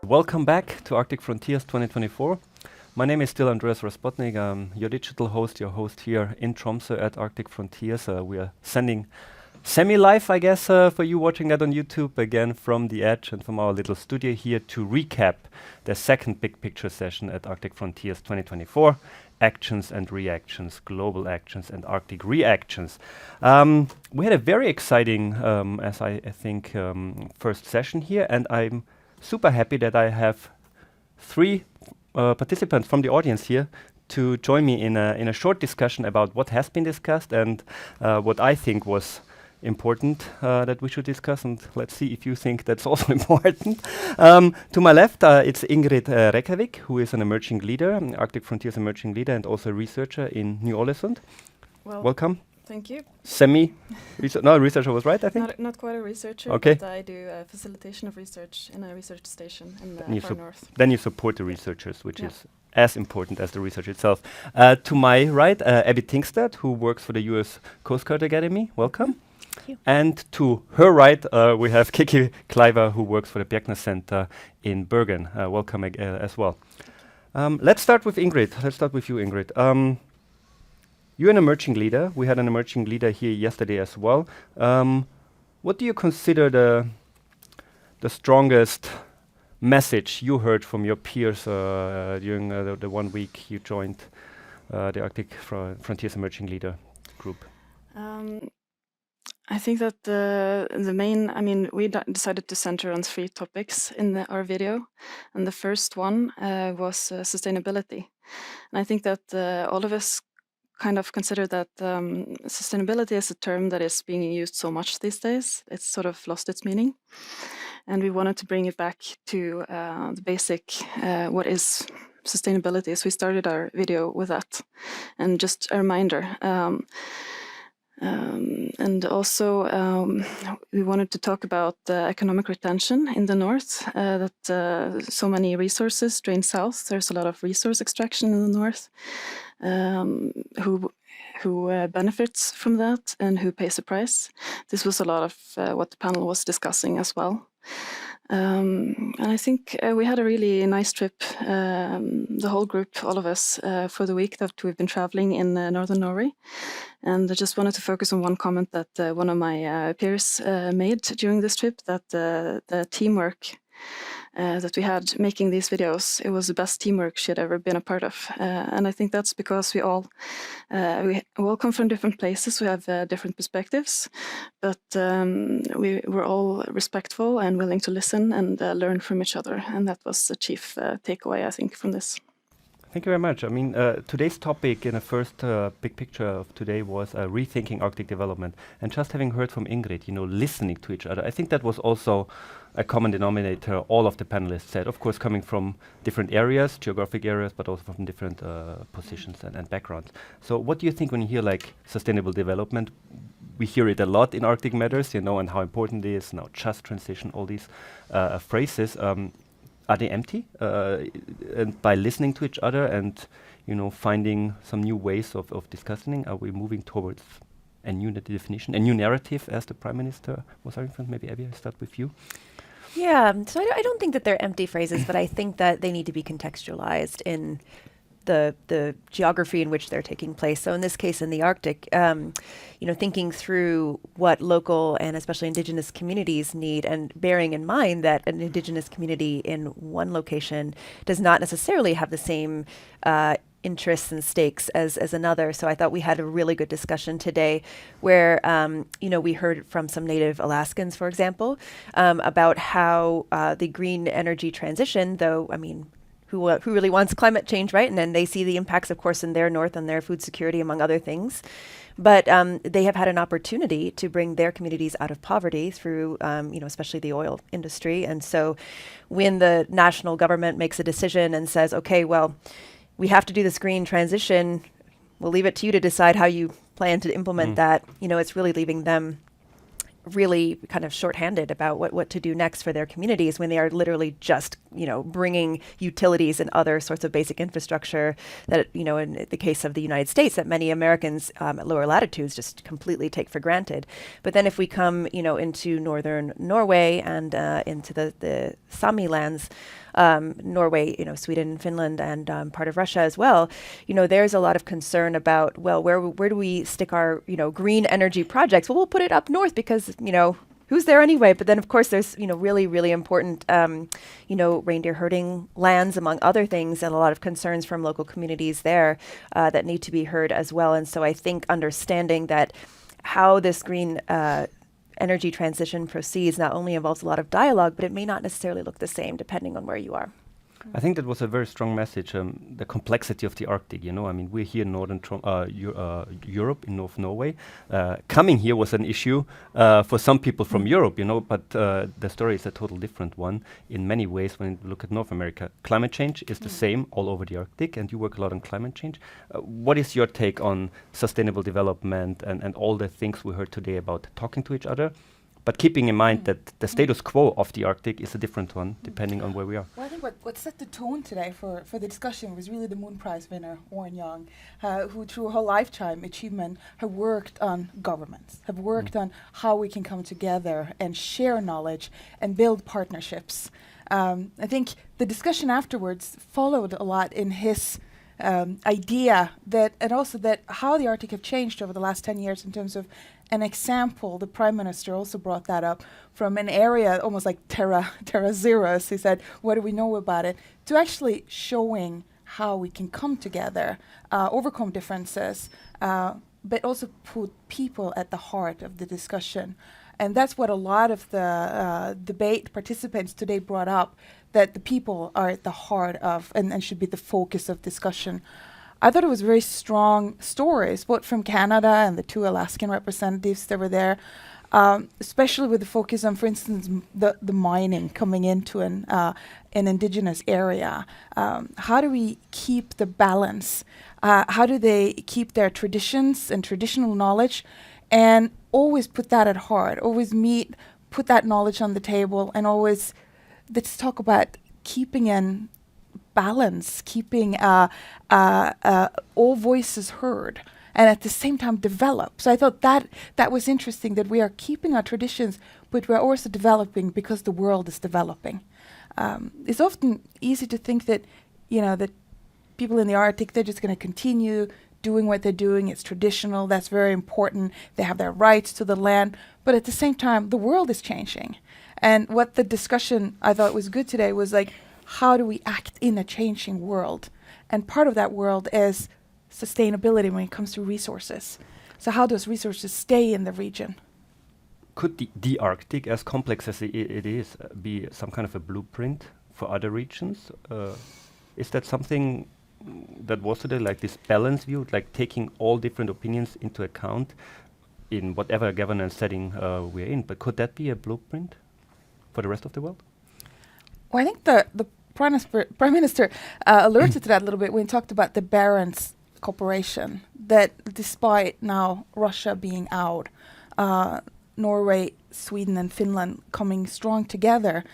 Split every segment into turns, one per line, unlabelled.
Welcome back to Arctic Frontiers 2024. My name is still Andreas Raspotnik. I'm your digital host, your host here in Tromsø at Arctic Frontiers. We are sending semi-live, I guess, for you watching that on YouTube, again from the edge and from our little studio here to recap the second big picture session at Arctic Frontiers 2024, Actions and Reactions, Global Actions and Arctic Reactions. We had a very exciting, as I think, first session here, and I'm super happy that I have three participants from the audience here to join me in a short discussion about what has been discussed and what I think was important that we should discuss, and let's see if you think that's also important. To my left, it's Ingrid Rekkavik, who is an emerging leader, Arctic Frontiers emerging leader, and also a researcher in Ny-Ålesund.
Well,
welcome.
Thank you.
No, researcher was right, I think.
Not quite a researcher,
okay.
But I do facilitation of research in a research station in the far north.
Then you support the researchers, which is as important as the research itself. To my right, Abbie Tingstad, who works for the US Coast Guard Academy. Welcome.
Thank you.
And to her right, we have Kikki, Kleiven, who works for the Bjerknes Center in Bergen. Welcome as well. Let's start with Ingrid. Let's start with you, Ingrid. You're an emerging leader. We had an emerging leader here yesterday as well. What do you consider the strongest message you heard from your peers during the 1 week you joined the Arctic Frontiers Emerging Leader group?
I think that the main, we decided to center on 3 topics in our video, and the first one was sustainability. And I think that all of us kind of consider that sustainability is a term that is being used so much these days. It's sort of lost its meaning. And we wanted to bring it back to the basic, what is sustainability. So we started our video with that. And just a reminder. And also we wanted to talk about economic retention in the north, that so many resources drain south. There's a lot of resource extraction in the north. Who benefits from that and who pays the price. This was a lot of what the panel was discussing as well. And I think we had a really nice trip, the whole group, all of us, for the week that we've been traveling in northern Norway. And I just wanted to focus on one comment that one of my peers made during this trip, that the teamwork that we had making these videos, it was the best teamwork she had ever been a part of. And I think that's because we all come from different places, we have different perspectives, but we were all respectful and willing to listen and learn from each other. And that was the chief takeaway, I think, from this.
Thank you very much. Today's topic in the first big picture of today was rethinking Arctic development. And just having heard from Ingrid, listening to each other, I think that was also a common denominator all of the panelists said. Of course, coming from different areas, geographic areas, but also from different positions and backgrounds. So what do you think when you hear like sustainable development? We hear it a lot in Arctic Matters, and how important it is, now just transition, all these phrases. Are they empty? And by listening to each other and, finding some new ways of discussing, are we moving towards a new definition, a new narrative, as the Prime Minister was arguing? Maybe Abbie, I'll start with you.
Yeah, so I don't think that they're empty phrases, but I think that they need to be contextualized in the geography in which they're taking place. So in this case, in the Arctic, thinking through what local and especially indigenous communities need, and bearing in mind that an indigenous community in one location does not necessarily have the same interests and stakes as another. So I thought we had a really good discussion today where, we heard from some native Alaskans, for example, about how the green energy transition, though, who really wants climate change, right? And then they see the impacts, of course, in their north and their food security, among other things. But they have had an opportunity to bring their communities out of poverty through, especially the oil industry. And so when the national government makes a decision and says, okay, well, we have to do this green transition, we'll leave it to you to decide how you plan to implement that. It's really leaving them really kind of shorthanded about what to do next for their communities when they are literally just, bringing utilities and other sorts of basic infrastructure that, in the case of the United States, that many Americans at lower latitudes just completely take for granted. But then if we come, into northern Norway and into the Sami lands, Norway, Sweden, Finland, and part of Russia as well, there's a lot of concern about, well, where do we stick our, green energy projects? Well, we'll put it up north because, who's there anyway? But then, of course, there's, really, really important, reindeer herding lands, among other things, and a lot of concerns from local communities there that need to be heard as well. And so I think understanding that how this green energy transition proceeds not only involves a lot of dialogue, but it may not necessarily look the same depending on where you are.
I think that was a very strong message, the complexity of the Arctic, we're here in northern Europe, in North Norway. Coming here was an issue for some people from Europe, but the story is a total different one in many ways when you look at North America. Climate change is the same all over the Arctic, and you work a lot on climate change. What is your take on sustainable development and all the things we heard today about talking to each other? But keeping in mind that the status quo of the Arctic is a different one, depending on where we are.
Well, I think what set the tone today for the discussion was really the Moon Prize winner, Oren Young, who through her lifetime achievement have worked on governments, have worked on how we can come together and share knowledge and build partnerships. I think the discussion afterwards followed a lot in his idea that, and also that how the Arctic have changed over the last 10 years in terms of an example. The Prime Minister also brought that up from an area almost like terra zero, as he said, what do we know about it, to actually showing how we can come together, overcome differences, but also put people at the heart of the discussion. And that's what a lot of the debate participants today brought up, that the people are at the heart of and should be the focus of discussion. I thought it was very strong stories, both from Canada and the two Alaskan representatives that were there, especially with the focus on, for instance, the mining coming into an indigenous area. How do we keep the balance? How do they keep their traditions and traditional knowledge, and always put that at heart, always put that knowledge on the table, and always let's talk about keeping in balance, keeping all voices heard, and at the same time develop. So I thought that was interesting, that we are keeping our traditions, but we're also developing because the world is developing. It's often easy to think that, that people in the Arctic, they're just going to continue doing what they're doing. It's traditional. That's very important. They have their rights to the land. But at the same time, the world is changing. And what the discussion I thought was good today was like, how do we act in a changing world? And part of that world is sustainability when it comes to resources. So how does resources stay in the region?
Could the Arctic, as complex as it is, be some kind of a blueprint for other regions? Is that something that was today, like this balance view, like taking all different opinions into account in whatever governance setting we're in? But could that be a blueprint for the rest of the world?
Well, I think the Prime Minister alerted to that a little bit when he talked about the Barents cooperation, that despite now Russia being out, Norway, Sweden and Finland coming strong together,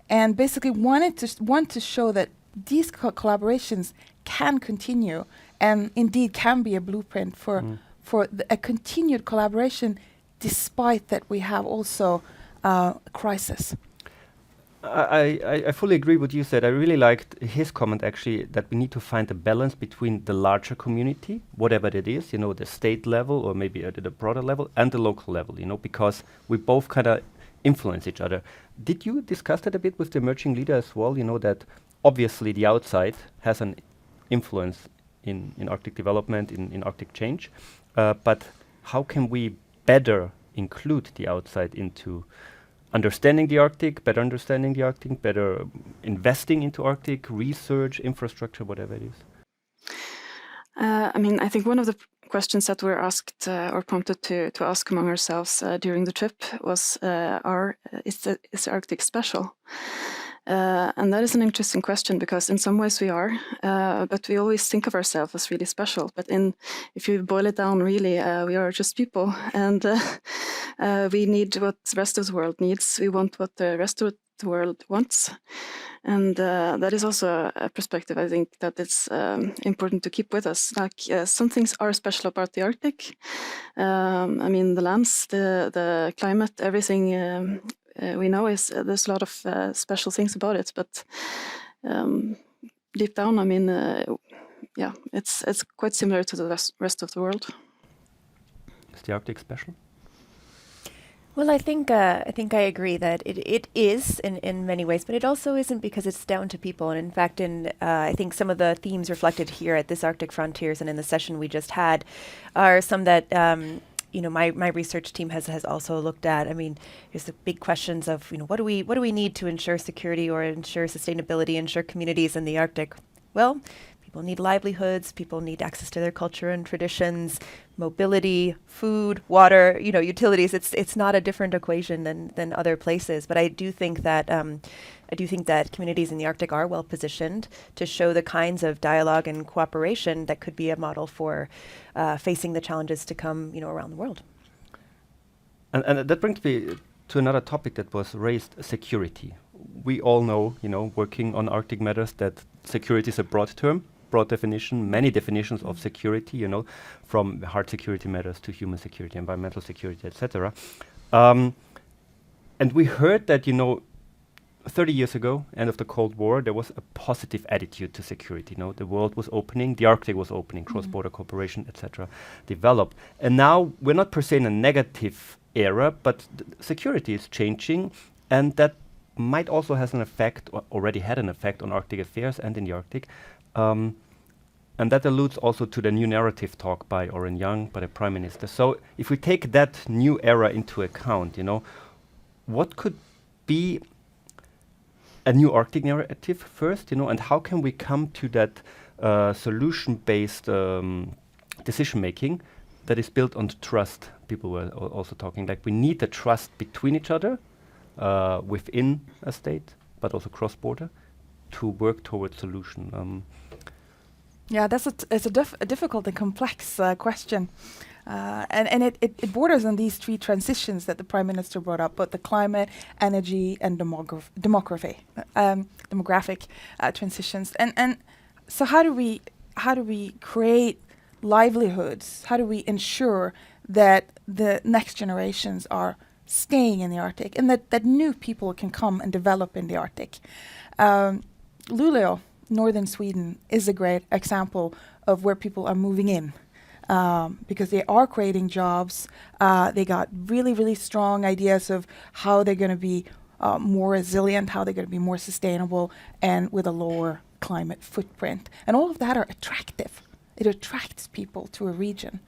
and basically want to show that these collaborations can continue and indeed can be a blueprint for a continued collaboration, despite that we have also a crisis.
I fully agree with what you said. I really liked his comment, actually, that we need to find a balance between the larger community, whatever it is, the state level or maybe at the broader level, and the local level, because we both kind of influence each other. Did you discuss that a bit with the emerging leader as well? That obviously the outside has an influence in Arctic development, in Arctic change, but how can we better include the outside into understanding the Arctic, better understanding the Arctic, better investing into Arctic research, infrastructure, whatever it is?
I think one of the questions that we're asked or prompted to ask among ourselves during the trip was, is the Arctic special? And that is an interesting question, because in some ways we are, but we always think of ourselves as really special. But if you boil it down, really, we are just people, and we need what the rest of the world needs. We want what the rest of the world wants. And that is also a perspective, I think, that it's important to keep with us. Like, some things are special about the Arctic. The lands, the climate, everything we know is there's a lot of special things about it. But deep down, I mean, yeah, it's quite similar to the rest of the world.
Is the Arctic special?
Well, I think I agree that it is in many ways, but it also isn't, because it's down to people. And in fact, I think some of the themes reflected here at this Arctic Frontiers and in the session we just had are some that my research team has also looked at. I mean, there's the big questions of what do we need to ensure security or ensure sustainability, ensure communities in the Arctic. Well, people need livelihoods, people need access to their culture and traditions, mobility, food, water, utilities. It's not a different equation than other places. But I do think that communities in the Arctic are well positioned to show the kinds of dialogue and cooperation that could be a model for facing the challenges to come, around the world.
And that brings me to another topic that was raised: security. We all know, working on Arctic matters, that security is a broad term. Broad definition, many definitions of security, from hard security matters to human security, environmental security, etc. And we heard that, 30 years ago, end of the Cold War, there was a positive attitude to security. The world was opening, the Arctic was opening, cross-border cooperation, etc. developed. And now we're not per se in a negative era, but security is changing, and that might also has an effect, or already had an effect, on Arctic affairs and in the Arctic. And that alludes also to the new narrative talk by Oren Young, by the Prime Minister. So if we take that new era into account, what could be a new Arctic narrative first, and how can we come to that solution-based decision-making that is built on trust? People were also talking, like, we need the trust between each other, within a state, but also cross-border, to work towards solution.
Yeah, it's a difficult and complex question. And it borders on these three transitions that the Prime Minister brought up, but the climate, energy, and demographic transitions. And so how do we create livelihoods? How do we ensure that the next generations are staying in the Arctic, and that new people can come and develop in the Arctic? Luleå, northern Sweden, is a great example of where people are moving in. Because they are creating jobs. They got really, really strong ideas of how they're going to be more resilient, how they're going to be more sustainable, and with a lower climate footprint. And all of that are attractive. It attracts people to a region.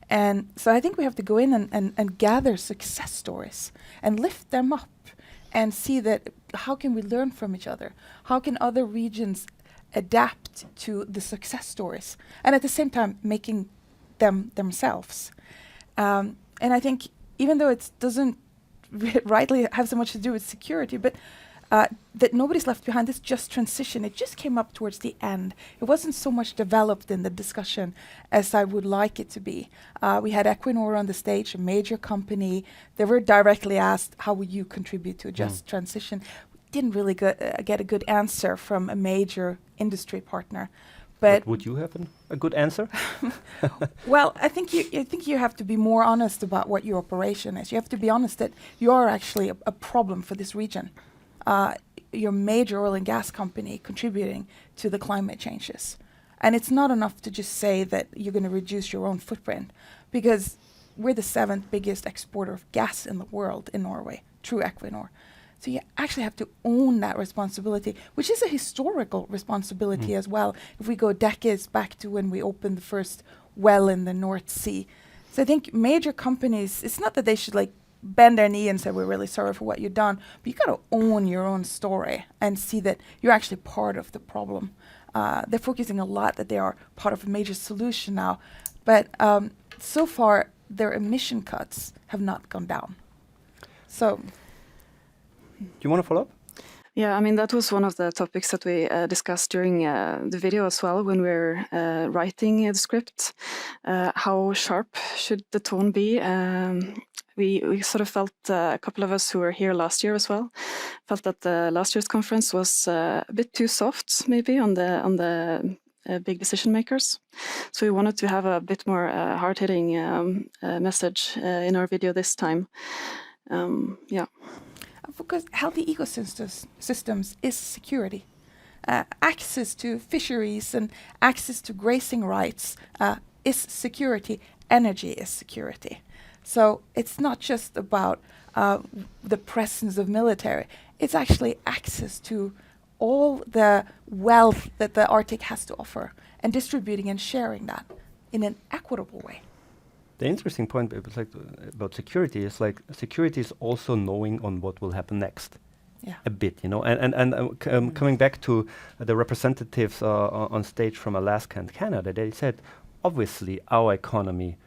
And so I think we have to go in and gather success stories and lift them up and see that how can we learn from each other? How can other regions adapt to the success stories? And at the same time, making them themselves. And I think even though it doesn't rightly have so much to do with security, but that nobody's left behind, this just transition, it just came up towards the end. It wasn't so much developed in the discussion as I would like it to be. We had Equinor on the stage, a major company. They were directly asked, how will you contribute to a just transition? We didn't really get a good answer from a major industry partner. But
would you have a good answer?
Well, I think you have to be more honest about what your operation is. You have to be honest that you are actually a problem for this region. You're a major oil and gas company contributing to the climate changes. And it's not enough to just say that you're going to reduce your own footprint, because we're the 7th biggest exporter of gas in the world in Norway, through Equinor. So you actually have to own that responsibility, which is a historical responsibility as well, if we go decades back to when we opened the first well in the North Sea. So I think major companies, it's not that they should bend their knee and say, we're really sorry for what you've done, but you got to own your own story and see that you're actually part of the problem. They're focusing a lot that they are part of a major solution now, but so far their emission cuts have not gone down. So...
Do you want to follow up?
Yeah, I mean, that was one of the topics that we discussed during the video as well when we were writing the script. How sharp should the tone be? We sort of felt, a couple of us who were here last year as well, felt that the last year's conference was a bit too soft, maybe, on the big decision makers. So we wanted to have a bit more hard-hitting message in our video this time. Yeah.
Because healthy ecosystems is security. access to fisheries and access to grazing rights is security. Energy is security. So it's not just about the presence of military. It's actually access to all the wealth that the Arctic has to offer and distributing and sharing that in an equitable way.
The interesting point about security is security is also knowing on what will happen next.
Yeah.
A bit, and coming back to the representatives on stage from Alaska and Canada, they said, obviously our economy,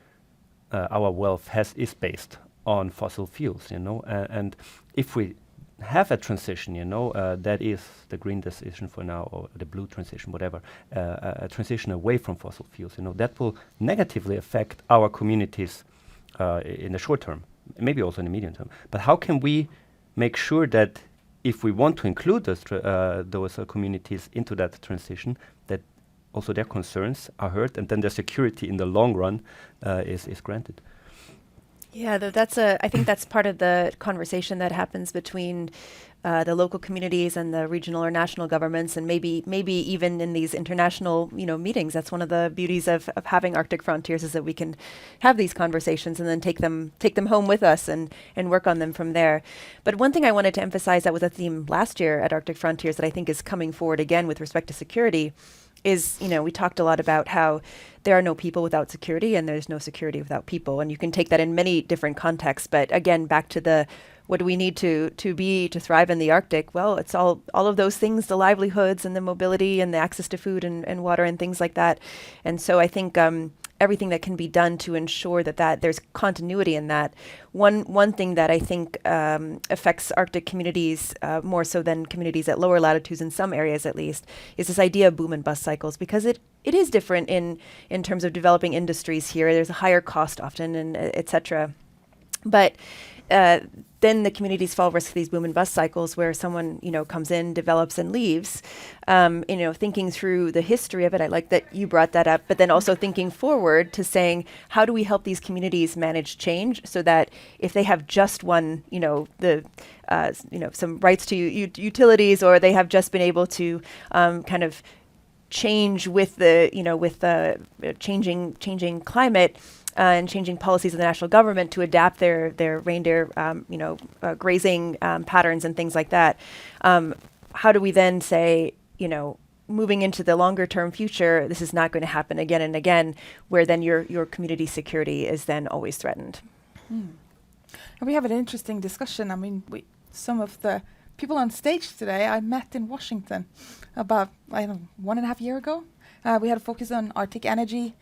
our wealth is based on fossil fuels, and if we have a transition, that is the green decision for now, or the blue transition, whatever, a transition away from fossil fuels, that will negatively affect our communities in the short term, maybe also in the medium term. But how can we make sure that if we want to include those communities into that transition, that also their concerns are heard, and then their security in the long run is granted?
Yeah, I think that's part of the conversation that happens between the local communities and the regional or national governments, and maybe even in these international meetings. That's one of the beauties of having Arctic Frontiers, is that we can have these conversations and then take them home with us and work on them from there. But one thing I wanted to emphasize that was a theme last year at Arctic Frontiers that I think is coming forward again with respect to security is, we talked a lot about how there are no people without security and there's no security without people. And you can take that in many different contexts. But again, back to what do we need to thrive in the Arctic? Well, it's all of those things, the livelihoods and the mobility and the access to food and water and things like that. And so I think everything that can be done to ensure that there's continuity in that. One thing that I think affects Arctic communities more so than communities at lower latitudes, in some areas at least, is this idea of boom and bust cycles, because it is different in terms of developing industries here. There's a higher cost often, and et cetera. But then the communities fall risk of these boom and bust cycles where someone, comes in, develops and leaves, thinking through the history of it. I like that you brought that up, but then also thinking forward to saying, how do we help these communities manage change so that if they have just won, some rights to utilities, or they have just been able to kind of change with the changing climate, and changing policies of the national government to adapt their reindeer, grazing patterns and things like that. How do we then say, moving into the longer term future, this is not going to happen again and again, where then your community security is then always threatened?
And we have an interesting discussion. I mean, some of the people on stage today I met in Washington about 1.5 years ago. We had a focus on Arctic energy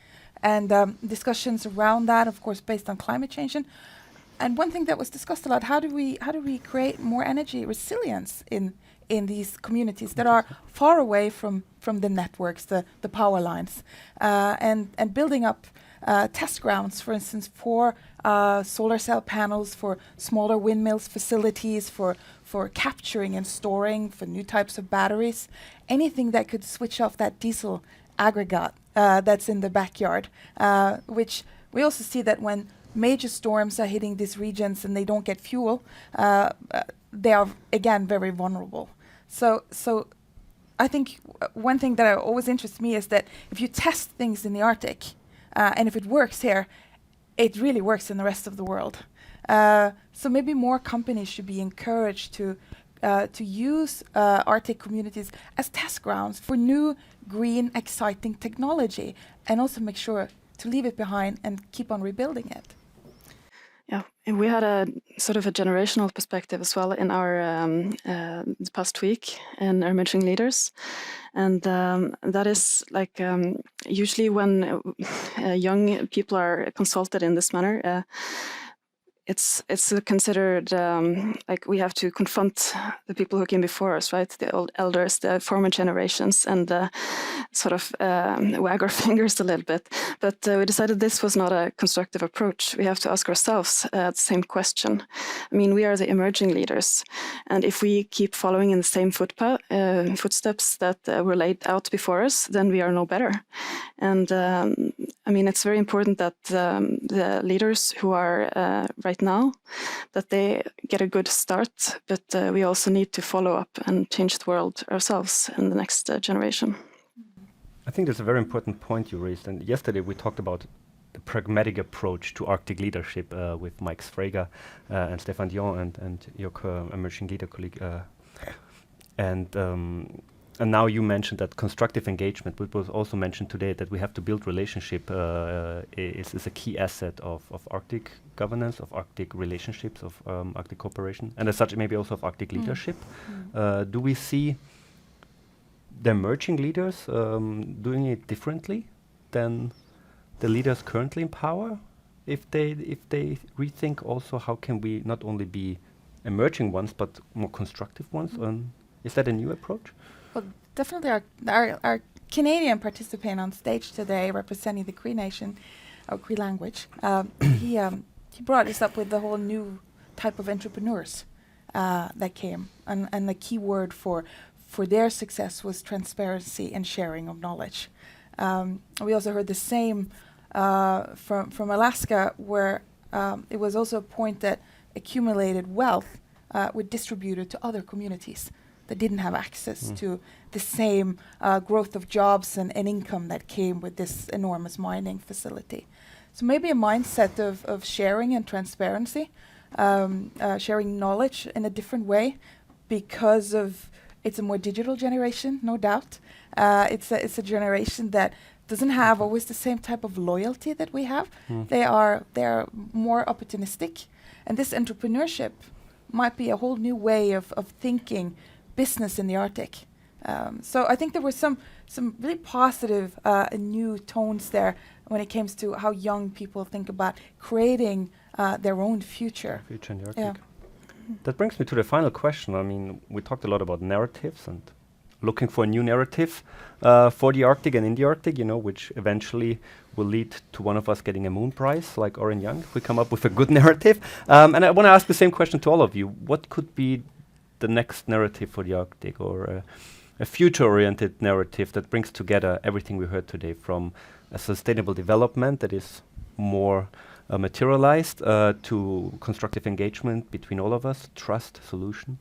and discussions around that, of course, based on climate change. And one thing that was discussed a lot: how do we create more energy resilience in these communities that are far away from the networks, the power lines, and building up test grounds, for instance, for solar cell panels, for smaller windmills facilities, for capturing and storing, for new types of batteries, anything that could switch off that diesel aggregate that's in the backyard, which we also see that when major storms are hitting these regions and they don't get fuel, they are again very vulnerable. So I think one thing that always interests me is that if you test things in the Arctic, and if it works here, it really works in the rest of the world. So maybe more companies should be encouraged to use Arctic communities as test grounds for new, green, exciting technology, and also make sure to leave it behind and keep on rebuilding it.
Yeah, and we had a sort of a generational perspective as well in our the past week in our emerging leaders, and that is like usually when young people are consulted in this manner. It's considered like we have to confront the people who came before us, right? The old elders, the former generations, and sort of wag our fingers a little bit. But we decided this was not a constructive approach. We have to ask ourselves the same question. I mean, we are the emerging leaders, and if we keep following in the same footsteps that were laid out before us, then we are no better. And I mean, it's very important that the leaders who are right now that they get a good start, but we also need to follow up and change the world ourselves in the next generation.
I think that's a very important point you raised. And yesterday we talked about the pragmatic approach to Arctic leadership with Mike Sfraga and Stefan Dion and your emerging leader colleague. And now you mentioned that constructive engagement, which was also mentioned today, that we have to build relationship is a key asset of Arctic governance, of Arctic relationships, of Arctic cooperation, and as such maybe also of Arctic leadership. Do we see the emerging leaders doing it differently than the leaders currently in power? If they rethink also how can we not only be emerging ones but more constructive ones? Is that a new approach?
Well, definitely our Canadian participant on stage today representing the Cree Nation, or Cree language, he brought us up with the whole new type of entrepreneurs that came. And the key word for their success was transparency and sharing of knowledge. We also heard the same from Alaska, where it was also a point that accumulated wealth were distributed to other communities that didn't have access to the same growth of jobs and income that came with this enormous mining facility. So maybe a mindset of sharing and transparency, sharing knowledge in a different way, because of it's a more digital generation, no doubt. It's a generation that doesn't have always the same type of loyalty that we have. They are more opportunistic, and this entrepreneurship might be a whole new way of thinking business in the Arctic. So I think there were some really positive new tones there when it comes to how young people think about creating their own future.
Future in the Arctic. That brings me to the final question. I mean, we talked a lot about narratives and looking for a new narrative for the Arctic and in the Arctic, which eventually will lead to one of us getting a Moon Prize, like Oren Young, if we come up with a good narrative. And I want to ask the same question to all of you. What could be the next narrative for the Arctic, or a future-oriented narrative that brings together everything we heard today, from a sustainable development that is more materialized to constructive engagement between all of us, trust, solution?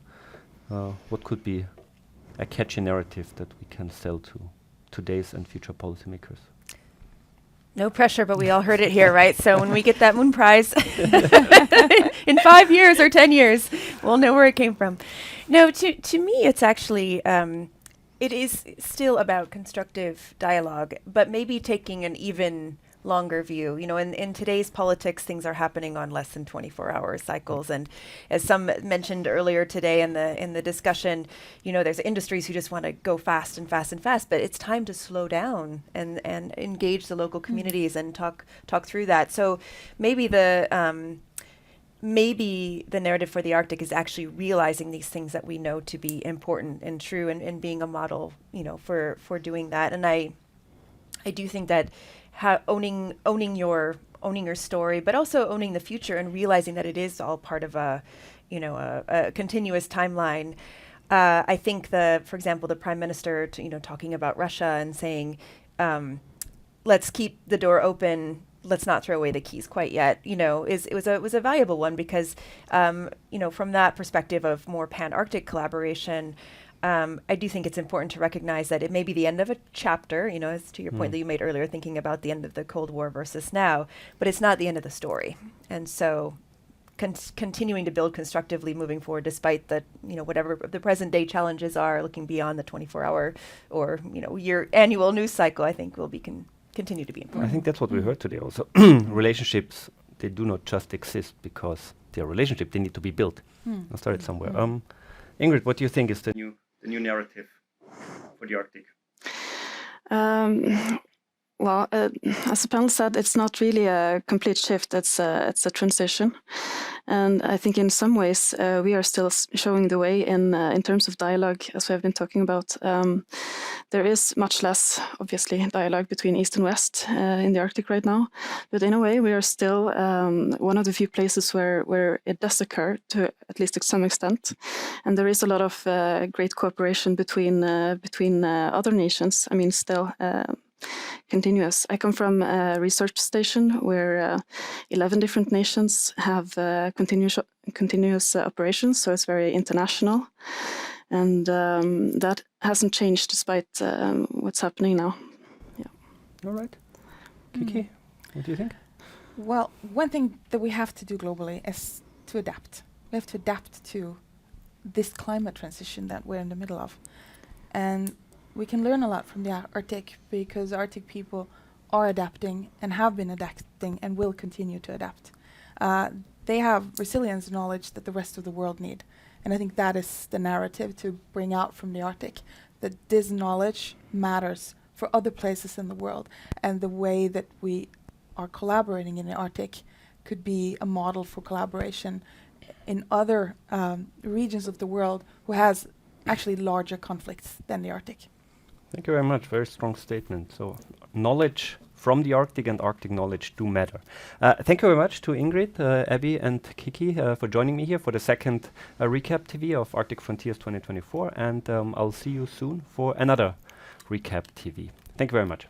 What could be a catchy narrative that we can sell to today's and future policymakers?
No pressure, but we all heard it here, right? So when we get that Moon Prize in 5 years or 10 years, we'll know where it came from. No, to me, it's actually, it is still about constructive dialogue, but maybe taking an even longer view. In today's politics, things are happening on less than 24-hour cycles. And as some mentioned earlier today in the discussion, there's industries who just want to go fast and fast and fast, but it's time to slow down and engage the local communities and talk through that. So maybe the narrative for the Arctic is actually realizing these things that we know to be important and true, and being a model, for doing that. And I do think that owning your story, but also owning the future and realizing that it is all part of a continuous timeline. I think for example, the Prime Minister, talking about Russia and saying, let's keep the door open, let's not throw away the keys quite yet, it was a valuable one, because, from that perspective of more pan-Arctic collaboration, I do think it's important to recognize that it may be the end of a chapter, as to your point that you made earlier, thinking about the end of the Cold War versus now, but it's not the end of the story. And so continuing to build constructively moving forward, despite the, whatever the present day challenges are, looking beyond the 24-hour or, year annual news cycle, I think will be continue to be important.
I think that's what we heard today also. Relationships, they do not just exist because they're relationships, they need to be built. I'll start it somewhere. Ingrid, what do you think is the new narrative for the Arctic?
Well, as the panel said, it's not really a complete shift. It's a transition, and I think in some ways we are still showing the way in terms of dialogue, as we have been talking about. There is much less, obviously, dialogue between East and West in the Arctic right now, but in a way we are still one of the few places where it does occur, to at least to some extent, and there is a lot of great cooperation between other nations. I mean, still. continuous. I come from a research station where 11 different nations have continuous operations, so it's very international. And that hasn't changed despite what's happening now.
All right. Kikki, what do you think?
Well, one thing that we have to do globally is to adapt. We have to adapt to this climate transition that we're in the middle of. And we can learn a lot from the Arctic, because Arctic people are adapting and have been adapting and will continue to adapt. They have resilience knowledge that the rest of the world need. And I think that is the narrative to bring out from the Arctic, that this knowledge matters for other places in the world. And the way that we are collaborating in the Arctic could be a model for collaboration in other regions of the world who has actually larger conflicts than the Arctic.
Thank you very much. Very strong statement. So knowledge from the Arctic and Arctic knowledge do matter. Thank you very much to Ingrid, Abbie and Kikki for joining me here for the second RecapTV of Arctic Frontiers 2024. And I'll see you soon for another RecapTV. Thank you very much.